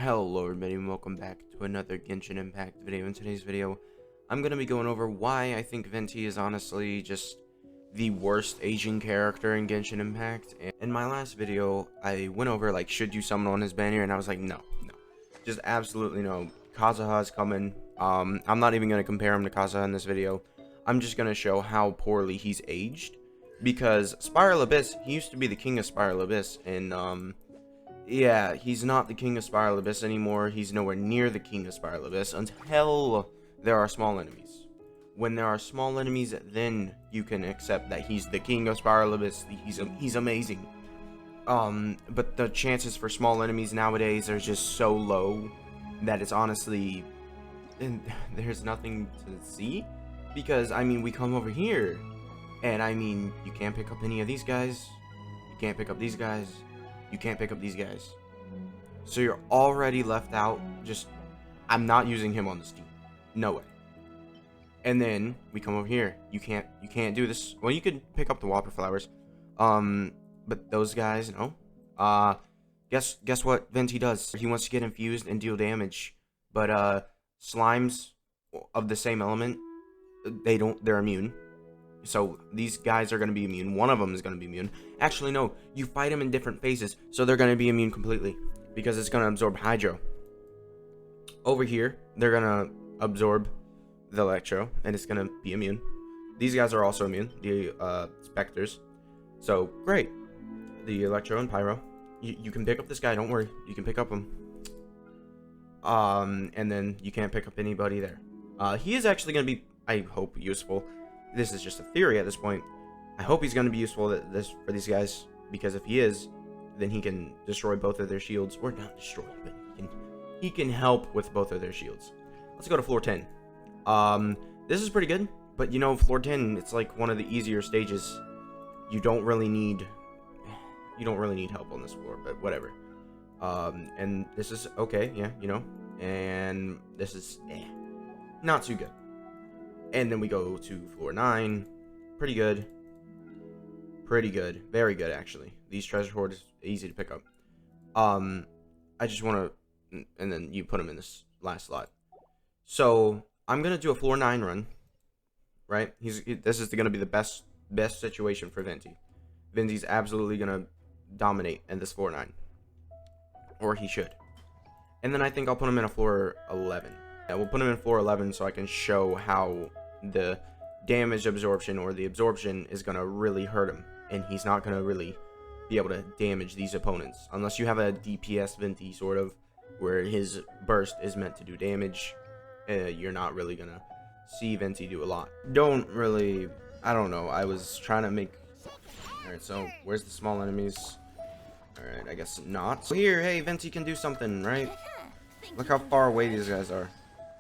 Hello everybody and welcome back to another Genshin Impact video. In today's video, I'm going to be going over why I think Venti is honestly just the worst Asian character in Genshin Impact. And in my last video, I went over like, should you summon on his banner, and I was like, no. Just absolutely no. Kazuha is coming. I'm not even going to compare him to Kazuha in this video. I'm just going to show how poorly he's aged. Because Spiral Abyss, he used to be the king of Spiral Abyss, and yeah, he's not the king of Spiral Abyss anymore. He's nowhere near the king of Spiral Abyss until there are small enemies. When there are small enemies, then you can accept that he's the king of Spiral Abyss. He's amazing. But the chances for small enemies nowadays are just so low that it's honestly, there's nothing to see. Because, I mean, we come over here, and I mean, you can't pick up any of these guys. You can't pick up these guys. You can't pick up these guys. So you're already left out. Just, I'm not using him on this team. No way. And then we come over here. You can't do this. Well, you could pick up the Whopper Flowers. But those guys, no. Guess what Venti does? He wants to get infused and deal damage. But slimes of the same element, they're immune. So these guys are going to be immune. One of them is going to be immune. Actually, no. You fight them in different phases. So they're going to be immune completely. Because it's going to absorb Hydro. Over here, they're going to absorb the Electro. And it's going to be immune. These guys are also immune. The Spectres. So, great. The Electro and Pyro. You can pick up this guy. Don't worry. You can pick up him. And then you can't pick up anybody there. He is actually going to be, I hope, useful. This is just a theory at this point. I hope he's going to be useful for these guys, because if he is, then he can destroy both of their shields, or not destroy, but he can help with both of their shields. Let's go to floor 10. This is pretty good, but you know, floor 10, it's like one of the easier stages. You don't really need help on this floor, but whatever. And this is okay, yeah, you know, and this is not too good. And then we go to floor 9. Pretty good. Pretty good. Very good, actually. These treasure hoards, easy to pick up. I just want to... And then you put them in this last slot. So, I'm going to do a floor 9 run. Right? This is going to be the best situation for Venti. Venti's absolutely going to dominate in this floor 9. Or he should. And then I think I'll put him in a floor 11. Yeah, we'll put him in floor 11 so I can show how the damage absorption or the absorption is going to really hurt him. And he's not going to really be able to damage these opponents. Unless you have a DPS Venti, sort of, where his burst is meant to do damage. You're not really going to see Venti do a lot. I don't know. I was trying to make... Alright, so where's the small enemies? Alright, I guess not. So here, hey, Venti can do something, right? Look how far away these guys are.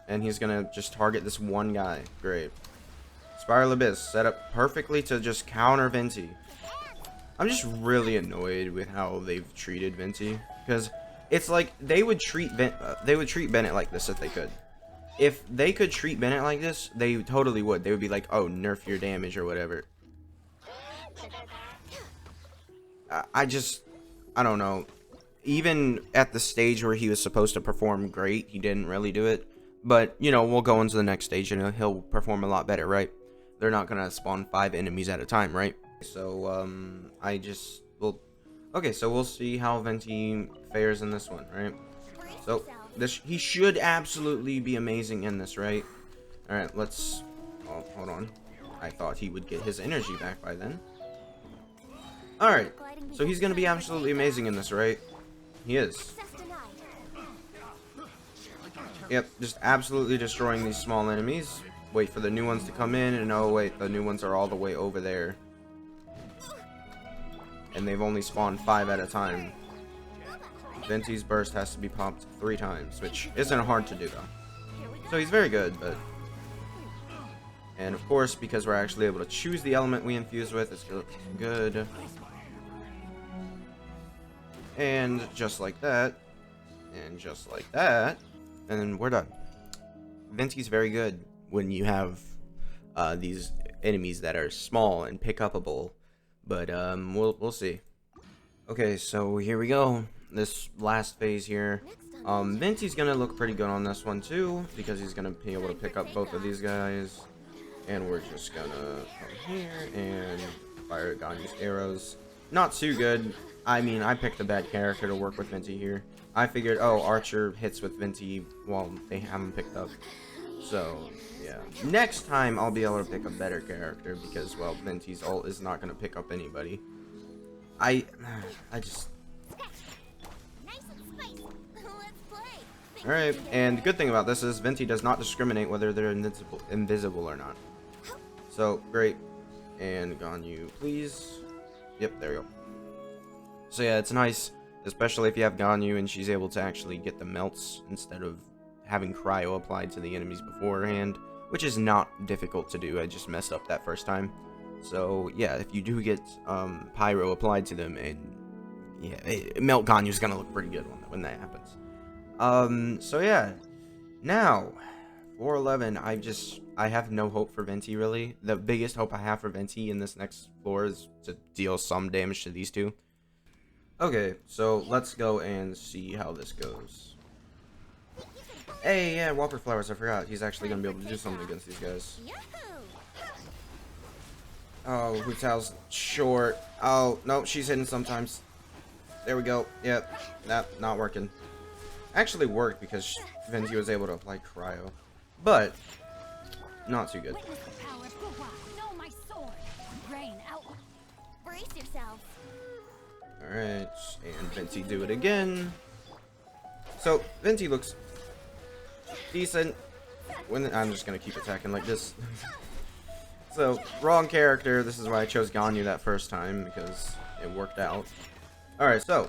And he's gonna just target this one guy. Great. Spiral Abyss set up perfectly to just counter Venti. I'm just really annoyed with how they've treated Venti, because it's like they would treat Bennett like this if they could. If they could treat Bennett like this, they totally would. They would be like, oh, nerf your damage or whatever. I don't know. Even at the stage where he was supposed to perform great, he didn't really do it. But, you know, we'll go into the next stage and he'll perform a lot better, right? They're not going to spawn 5 enemies at a time, right? So, okay, so we'll see how Venti fares in this one, right? So, he should absolutely be amazing in this, right? Alright, oh, hold on. I thought he would get his energy back by then. Alright, so he's going to be absolutely amazing in this, right? He is. Yep, just absolutely destroying these small enemies. Wait for the new ones to come in, and oh wait, the new ones are all the way over there. And they've only spawned 5 at a time. Venti's burst has to be popped 3 times, which isn't hard to do though. So he's very good, but... And of course, because we're actually able to choose the element we infuse with, it's good. And just like that. And just like that. And then we're done. Venti's very good when you have these enemies that are small and pick upable. But we'll see. Okay, so here we go. This last phase here. Venti's gonna look pretty good on this one too, because he's gonna be able to pick up both of these guys. And we're just gonna come here and fire Ganyu's arrows. Not too good. I mean, I picked a bad character to work with Venti here. I figured, oh, Archer hits with Venti while they haven't picked up. So, yeah. Next time, I'll be able to pick a better character because, well, Venti's ult is not gonna pick up anybody. I just... Alright, and the good thing about this is Venti does not discriminate whether they're invisible or not. So, great. And Ganyu, please. Yep, there we go. So yeah, it's nice, especially if you have Ganyu and she's able to actually get the melts instead of having cryo applied to the enemies beforehand, which is not difficult to do. I just messed up that first time. So yeah, if you do get pyro applied to them, and yeah, melt Ganyu's gonna look pretty good when that happens. So yeah, now 411. I have no hope for Venti really. The biggest hope I have for Venti in this next floor is to deal some damage to these two. Okay, so let's go and see how this goes. Hey, yeah, Whopper Flowers, I forgot. He's actually gonna be able to do something against these guys. Oh, Hu Tao's short. Oh, no, she's hitting sometimes. There we go. Yep, that not working. Actually worked because Venti was able to apply cryo. But, not too good. Alright, and Venti do it again. So, Venti looks decent. I'm just gonna keep attacking like this. So, wrong character. This is why I chose Ganyu that first time, because it worked out. Alright, so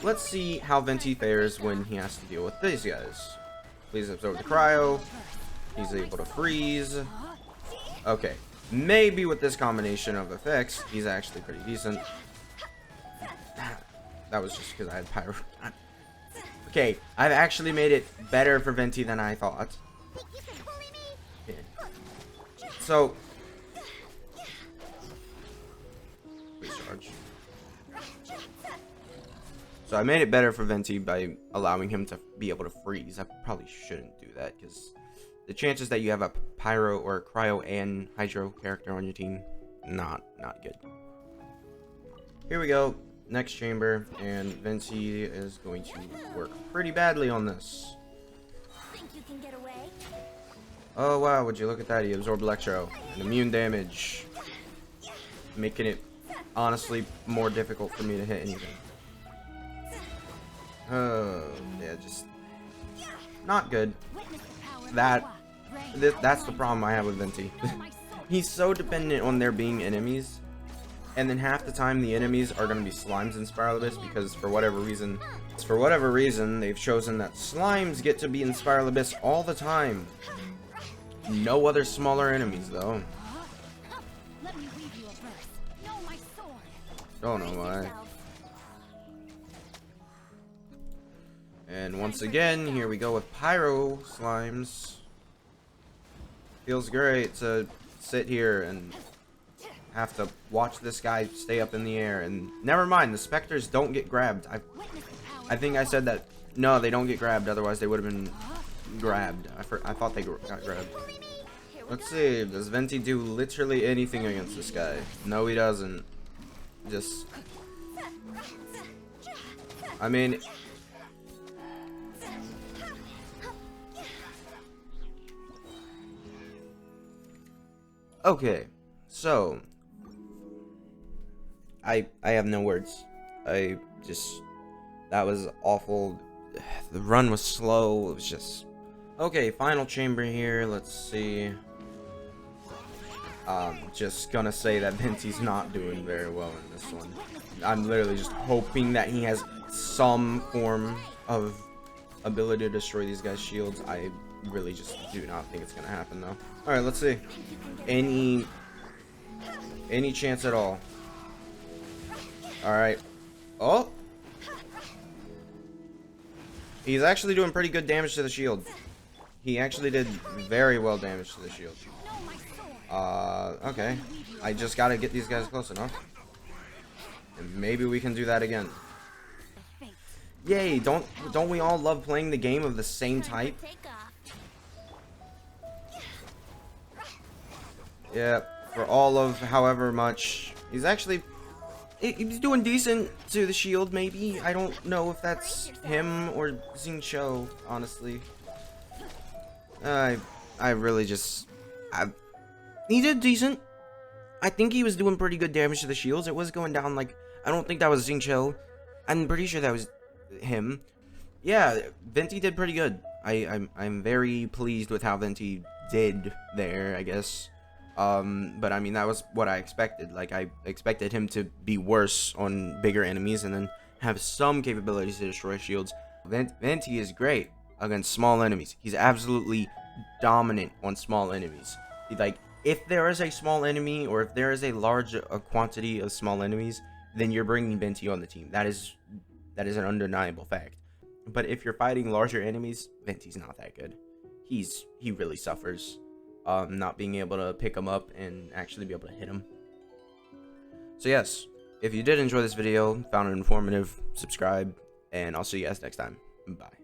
let's see how Venti fares when he has to deal with these guys. Please absorb the cryo. He's able to freeze. Okay, maybe with this combination of effects, he's actually pretty decent. That was just because I had pyro. Okay, I've actually made it better for Venti than I thought. Okay. So, please charge. So I made it better for Venti by allowing him to be able to freeze. I probably shouldn't do that because the chances that you have a pyro or cryo and hydro character on your team, not good. Here we go. Next chamber, and Venti is going to work pretty badly on this. Think you can get away? Oh wow, would you look at that? He absorbed electro and immune damage, making it honestly more difficult for me to hit anything. Oh yeah, just not good. That's the problem I have with Venti. He's so dependent on there being enemies. And then half the time the enemies are going to be slimes in Spiral Abyss because for whatever reason they've chosen that slimes get to be in Spiral Abyss all the time. No other smaller enemies though. Don't know why. And once again, here we go with pyro slimes. Feels great to sit here and have to watch this guy stay up in the air, and never mind, the specters don't get grabbed. I think I said that. No, they don't get grabbed, otherwise they would have been grabbed. I thought they got grabbed. Let's see, does Venti do literally anything against this guy? No, he doesn't. Just, I mean, okay, so I have no words. That was awful. The run was slow. It was just okay. Final chamber here. Let's see. Just gonna say that Venti's not doing very well in this one. I'm literally just hoping that he has some form of ability to destroy these guys' shields. I really just do not think it's gonna happen though. All right, let's see. Any chance at all? All right. Oh, he's actually doing pretty good damage to the shield. He actually did very well damage to the shield. Okay. I just gotta get these guys close enough, and maybe we can do that again. Yay! Don't we all love playing the game of the same type? Take off. Yeah, for all of however much. He's actually... He's doing decent to the shield, maybe. I don't know if that's him or Xingqiu, honestly. I really just... he did decent. I think he was doing pretty good damage to the shields. It was going down like... I don't think that was Xingqiu. I'm pretty sure that was him. Yeah, Venti did pretty good. I'm very pleased with how Venti did there, I guess. But I mean, that was what I expected. Like, I expected him to be worse on bigger enemies and then have some capabilities to destroy shields. Venti is great against small enemies. He's absolutely dominant on small enemies. Like, if there is a small enemy or if there is a large quantity of small enemies, then you're bringing Venti on the team. That is an undeniable fact. But if you're fighting larger enemies, Venti's not that good. He really suffers. Not being able to pick him up and actually be able to hit him. So yes, if you did enjoy this video, found it informative, subscribe, and I'll see you guys next time. Bye.